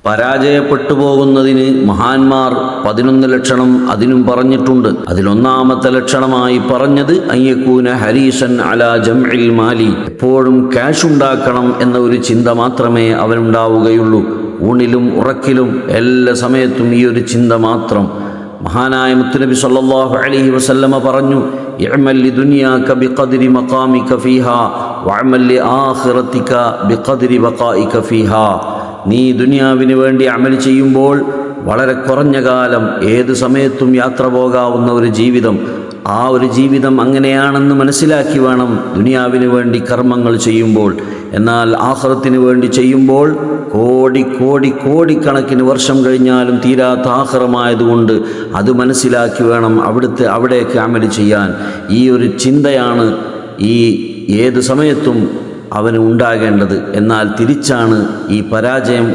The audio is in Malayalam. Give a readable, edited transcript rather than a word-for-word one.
പരാജയപ്പെട്ടു പോകുന്നതിന് മഹാന്മാർ 11 ലക്ഷണം അതിനും പറഞ്ഞിട്ടുണ്ട്. അതിലൊന്നാമത്തെ ലക്ഷണമായി പറഞ്ഞത് അയ്യക്കൂന ഹരീസൻ അലാ ജംഇൽ മാലി, എപ്പോഴും ക്യാഷ് ഉണ്ടാക്കണം എന്ന ഒരു ചിന്ത മാത്രമേ അവനുണ്ടാവുകയുള്ളൂ. ഊണിലും ഉറക്കിലും എല്ലാ സമയത്തും ഈ ഒരു ചിന്ത മാത്രം. മഹാനായ മുത്തുനബി സല്ലല്ലാഹു അലൈഹി വസല്ലമ പറഞ്ഞു, ഇഅ്മൽ ലിദുനിയാക ബിഖദ്രി മഖാമിക ഫീഹാ വഅമൽ ലിആഖിറതിക ബിഖദ്രി ബഖാഇക ഫീഹാ. നീ ദുനിയാവിന് വേണ്ടി അമൽ ചെയ്യുമ്പോൾ വളരെ കുറഞ്ഞ കാലം, ഏത് സമയത്തും യാത്ര പോകാവുന്ന ഒരു ജീവിതം, ആ ഒരു ജീവിതം അങ്ങനെയാണെന്ന് മനസ്സിലാക്കി വേണം ദുനിയാവിന് വേണ്ടി കർമ്മങ്ങൾ ചെയ്യുമ്പോൾ. എന്നാൽ ആഖിറത്തിന് വേണ്ടി ചെയ്യുമ്പോൾ കോടിക്കണക്കിന് വർഷം കഴിഞ്ഞാലും തീരാത്ത ആഖിറമായതുകൊണ്ട് അത് മനസ്സിലാക്കി വേണം അവിടേക്ക് അമൽ ചെയ്യാൻ. ഈ ഒരു ചിന്തയാണ് ഏത് സമയത്തും അവന് ഉണ്ടാകേണ്ടത്. എന്നാൽ തിരിച്ചാണ് ഈ പരാജയം